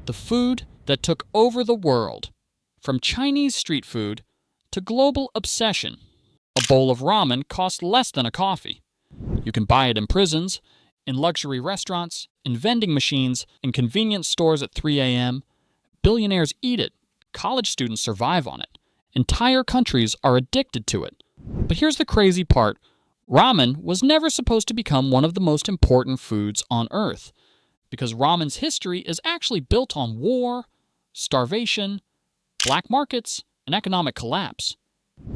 The food that took over the world, from Chinese street food to global obsession. A bowl of ramen costs less than a coffee. You can buy it in prisons, in luxury restaurants, in vending machines, in convenience stores at 3 a.m. Billionaires eat it. College students survive on it. Entire countries are addicted to it. But here's the crazy part. Ramen was never supposed to become one of the most important foods on Earth, because ramen's history is actually built on war, starvation, black markets, and economic collapse.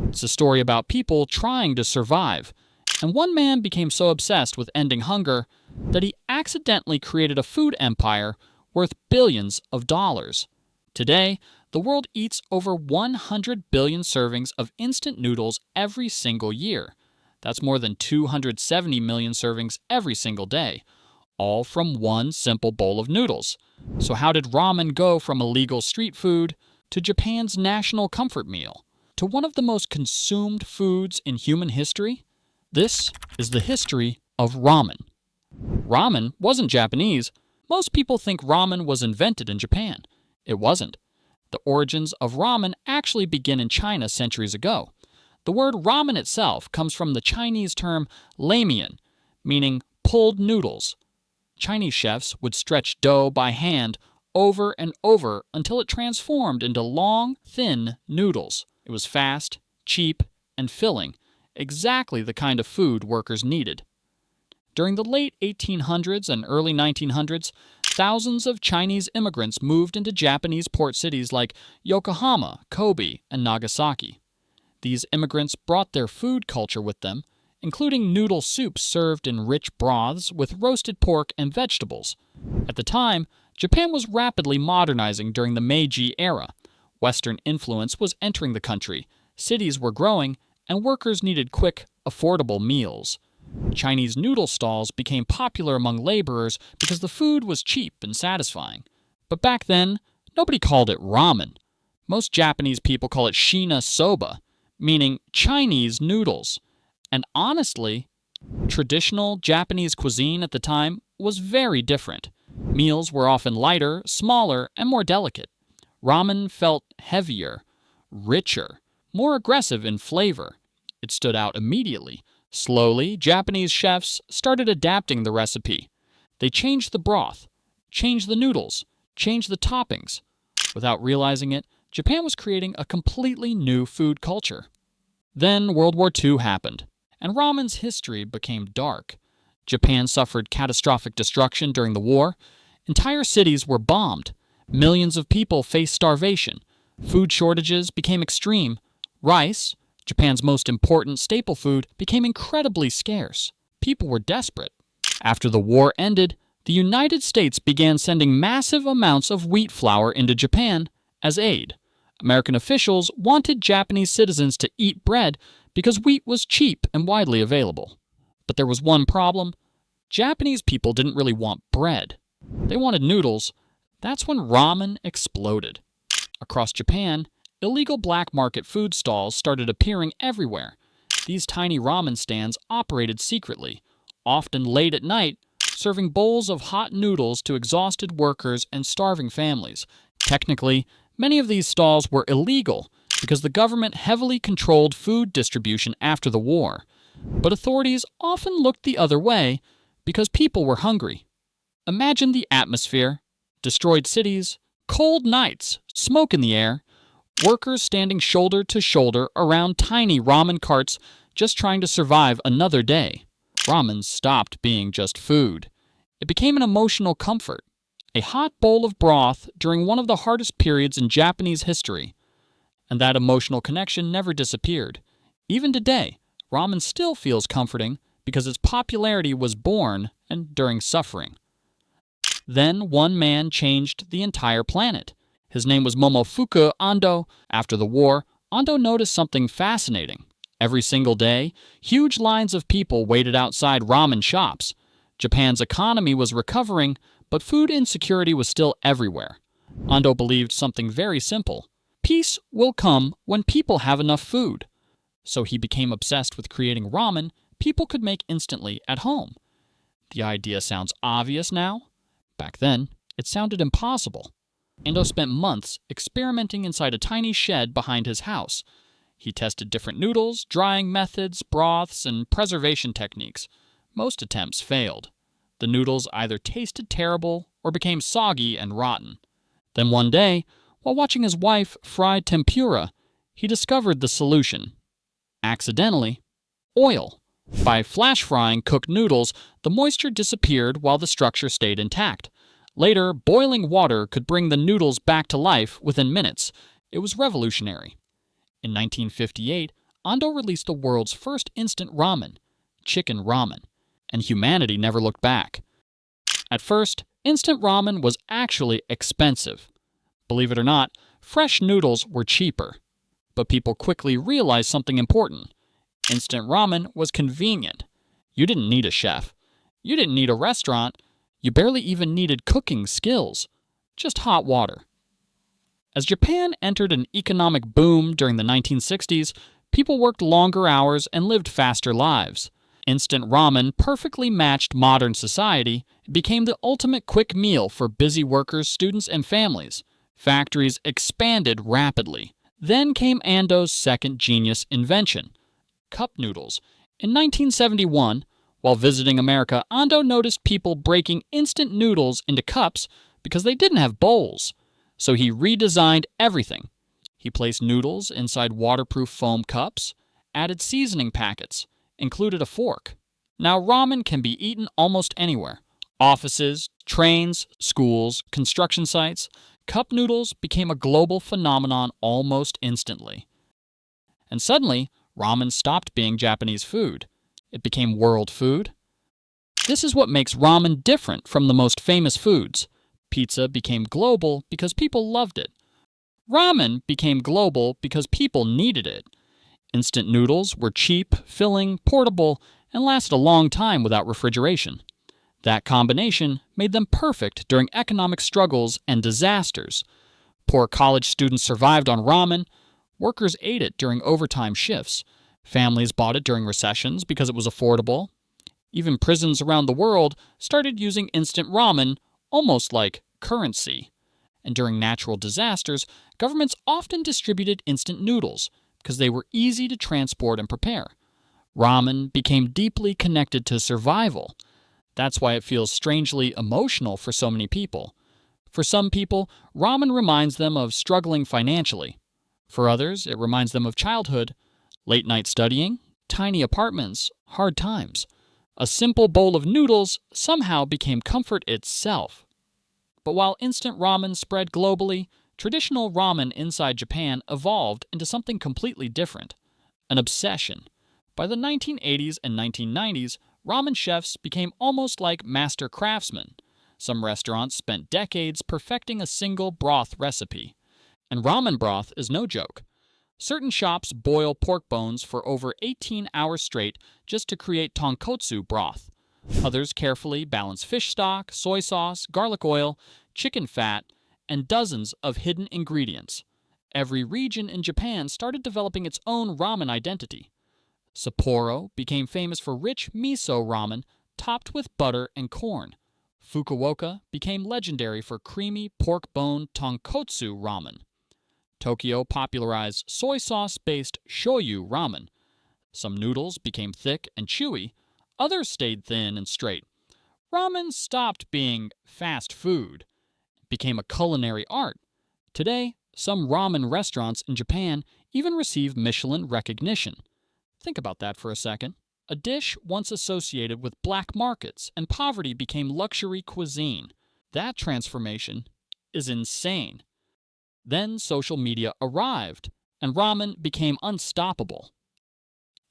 It's a story about people trying to survive, and one man became so obsessed with ending hunger that he accidentally created a food empire worth billions of dollars. Today, the world eats over 100 billion servings of instant noodles every single year. That's more than 270 million servings every single day, all from one simple bowl of noodles. So how did ramen go from illegal street food to Japan's national comfort meal, to one of the most consumed foods in human history? This is the history of ramen. Ramen wasn't Japanese. Most people think ramen was invented in Japan. It wasn't. The origins of ramen actually begin in China centuries ago. The word ramen itself comes from the Chinese term lamian, meaning pulled noodles. Chinese chefs would stretch dough by hand over and over until it transformed into long, thin noodles. It was fast, cheap, and filling, exactly the kind of food workers needed. During the late 1800s and early 1900s, thousands of Chinese immigrants moved into Japanese port cities like Yokohama, Kobe, and Nagasaki. These immigrants brought their food culture with them, including noodle soups served in rich broths with roasted pork and vegetables. At the time, Japan was rapidly modernizing during the Meiji era. Western influence was entering the country, cities were growing, and workers needed quick, affordable meals. Chinese noodle stalls became popular among laborers because the food was cheap and satisfying. But back then, nobody called it ramen. Most Japanese people call it shina soba, meaning Chinese noodles. And honestly, traditional Japanese cuisine at the time was very different. Meals were often lighter, smaller, and more delicate. Ramen felt heavier, richer, more aggressive in flavor. It stood out immediately. Slowly, Japanese chefs started adapting the recipe. They changed the broth, changed the noodles, changed the toppings. Without realizing it, Japan was creating a completely new food culture. Then World War II happened, and ramen's history became dark. Japan suffered catastrophic destruction during the war. Entire cities were bombed. Millions of people faced starvation. Food shortages became extreme. Rice, Japan's most important staple food, became incredibly scarce. People were desperate. After the war ended, the United States began sending massive amounts of wheat flour into Japan as aid. American officials wanted Japanese citizens to eat bread because wheat was cheap and widely available. But there was one problem. Japanese people didn't really want bread. They wanted noodles. That's when ramen exploded. Across Japan, illegal black market food stalls started appearing everywhere. These tiny ramen stands operated secretly, often late at night, serving bowls of hot noodles to exhausted workers and starving families. Technically, many of these stalls were illegal because the government heavily controlled food distribution after the war. But authorities often looked the other way because people were hungry. Imagine the atmosphere: destroyed cities, cold nights, smoke in the air, workers standing shoulder to shoulder around tiny ramen carts just trying to survive another day. Ramen stopped being just food. It became an emotional comfort, a hot bowl of broth during one of the hardest periods in Japanese history. And that emotional connection never disappeared. Even today, ramen still feels comforting because its popularity was born and during suffering. Then one man changed the entire planet. His name was Momofuku Ando. After the war, Ando noticed something fascinating. Every single day, huge lines of people waited outside ramen shops. Japan's economy was recovering, but food insecurity was still everywhere. Ando believed something very simple. Peace will come when people have enough food. So he became obsessed with creating ramen people could make instantly at home. The idea sounds obvious now. Back then, it sounded impossible. Ando spent months experimenting inside a tiny shed behind his house. He tested different noodles, drying methods, broths, and preservation techniques. Most attempts failed. The noodles either tasted terrible or became soggy and rotten. Then one day, while watching his wife fry tempura, he discovered the solution. Accidentally, oil. By flash frying cooked noodles, the moisture disappeared while the structure stayed intact. Later, boiling water could bring the noodles back to life within minutes. It was revolutionary. In 1958, Ando released the world's first instant ramen, chicken ramen, and humanity never looked back. At first, instant ramen was actually expensive. Believe it or not, fresh noodles were cheaper. But people quickly realized something important. Instant ramen was convenient. You didn't need a chef. You didn't need a restaurant. You barely even needed cooking skills. Just hot water. As Japan entered an economic boom during the 1960s, people worked longer hours and lived faster lives. Instant ramen perfectly matched modern society and became the ultimate quick meal for busy workers, students, and families. Factories expanded rapidly. Then came Ando's second genius invention, cup noodles. In 1971, while visiting America, Ando noticed people breaking instant noodles into cups because they didn't have bowls. So he redesigned everything. He placed noodles inside waterproof foam cups, added seasoning packets, included a fork. Now ramen can be eaten almost anywhere. Offices, trains, schools, construction sites. Cup noodles became a global phenomenon almost instantly. And suddenly, ramen stopped being Japanese food. It became world food. This is what makes ramen different from the most famous foods. Pizza became global because people loved it. Ramen became global because people needed it. Instant noodles were cheap, filling, portable, and lasted a long time without refrigeration. That combination made them perfect during economic struggles and disasters. Poor college students survived on ramen. Workers ate it during overtime shifts. Families bought it during recessions because it was affordable. Even prisons around the world started using instant ramen almost like currency. And during natural disasters, governments often distributed instant noodles because they were easy to transport and prepare. Ramen became deeply connected to survival. That's why it feels strangely emotional for so many people. For some people, ramen reminds them of struggling financially. For others, it reminds them of childhood, late-night studying, tiny apartments, hard times. A simple bowl of noodles somehow became comfort itself. But while instant ramen spread globally, traditional ramen inside Japan evolved into something completely different, an obsession. By the 1980s and 1990s, ramen chefs became almost like master craftsmen. Some restaurants spent decades perfecting a single broth recipe. And ramen broth is no joke. Certain shops boil pork bones for over 18 hours straight just to create tonkotsu broth. Others carefully balance fish stock, soy sauce, garlic oil, chicken fat, and dozens of hidden ingredients. Every region in Japan started developing its own ramen identity. Sapporo became famous for rich miso ramen topped with butter and corn. Fukuoka became legendary for creamy pork bone tonkotsu ramen. Tokyo popularized soy sauce-based shoyu ramen. Some noodles became thick and chewy, others stayed thin and straight. Ramen stopped being fast food. It became a culinary art. Today, some ramen restaurants in Japan even receive Michelin recognition. Think about that for a second. A dish once associated with black markets and poverty became luxury cuisine. That transformation is insane. Then social media arrived, and ramen became unstoppable.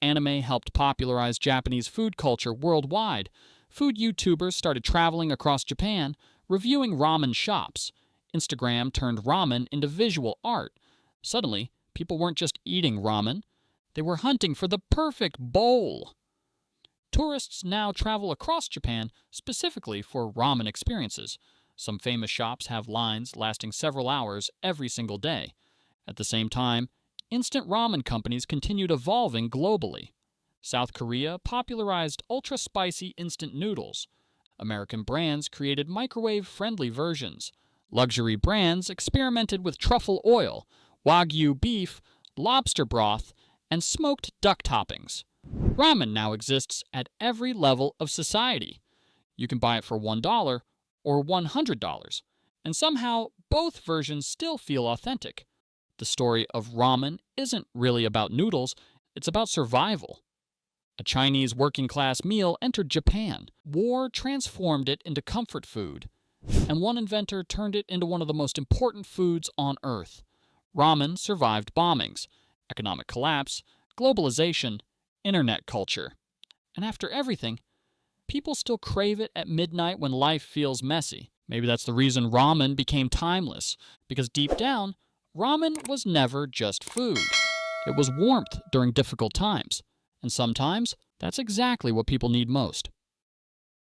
Anime helped popularize Japanese food culture worldwide. Food YouTubers started traveling across Japan, reviewing ramen shops. Instagram turned ramen into visual art. Suddenly, people weren't just eating ramen, they were hunting for the perfect bowl. Tourists now travel across Japan specifically for ramen experiences. Some famous shops have lines lasting several hours every single day. At the same time, instant ramen companies continued evolving globally. South Korea popularized ultra-spicy instant noodles. American brands created microwave-friendly versions. Luxury brands experimented with truffle oil, Wagyu beef, lobster broth, and smoked duck toppings. Ramen now exists at every level of society. You can buy it for $1 or $100, and somehow both versions still feel authentic. The story of ramen isn't really about noodles, it's about survival. A Chinese working-class meal entered Japan. War transformed it into comfort food, and one inventor turned it into one of the most important foods on Earth. Ramen survived bombings, economic collapse, globalization, internet culture. And after everything, people still crave it at midnight when life feels messy. Maybe that's the reason ramen became timeless, because deep down, ramen was never just food. It was warmth during difficult times. And sometimes, that's exactly what people need most.